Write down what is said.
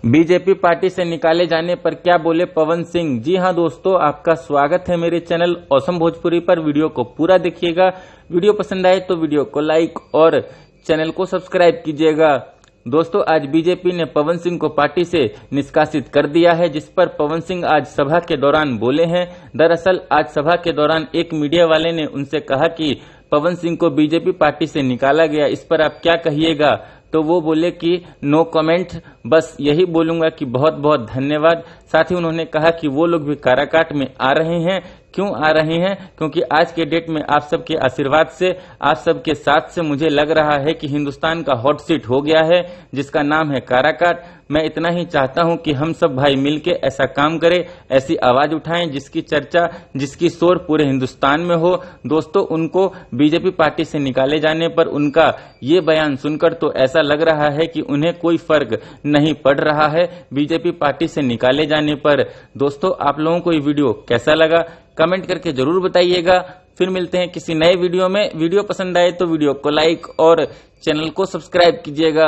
BJP party से निकाले जाने पर क्या बोले पवन सिंह। जी हां दोस्तों, आपका स्वागत है मेरे चैनल औसम भोजपुरी पर। वीडियो को पूरा देखिएगा। वीडियो पसंद आए तो वीडियो को लाइक और चैनल को सब्सक्राइब कीजिएगा। दोस्तों, आज बीजेपी ने पवन सिंह को पार्टी से निष्कासित कर दिया है, जिस पर पवन सिंह आज सभा के दौरान बोले हैं। दरअसल आज सभा के दौरान एक मीडिया वाले ने उनसे कहा कि पवन सिंह को बीजेपी पार्टी से निकाला गया, इस पर आप क्या कहिएगा। तो वो बोले कि नो कमेंट, बस यही बोलूंगा कि बहुत बहुत धन्यवाद। साथ ही उन्होंने कहा कि वो लोग भी काराकाट में आ रहे हैं। क्यों आ रहे हैं? क्योंकि आज के डेट में आप सबके आशीर्वाद से, आप सबके साथ से मुझे लग रहा है कि हिंदुस्तान का हॉट सीट हो गया है, जिसका नाम है काराकाट। मैं इतना ही चाहता हूं कि हम सब भाई मिलके ऐसा काम करें, ऐसी आवाज उठाएं जिसकी चर्चा, जिसकी शोर पूरे हिंदुस्तान में हो। दोस्तों, उनको बीजेपी पार्टी से निकाले जाने पर उनका ये बयान सुनकर तो ऐसा लग रहा है कि उन्हें कोई फर्क नहीं पड़ रहा है बीजेपी पार्टी से निकाले जाने पर। दोस्तों, आप लोगों को ये वीडियो कैसा लगा कमेंट करके जरूर बताइएगा। फिर मिलते हैं किसी नए वीडियो में। वीडियो पसंद आए तो वीडियो को लाइक और चैनल को सब्सक्राइब कीजिएगा।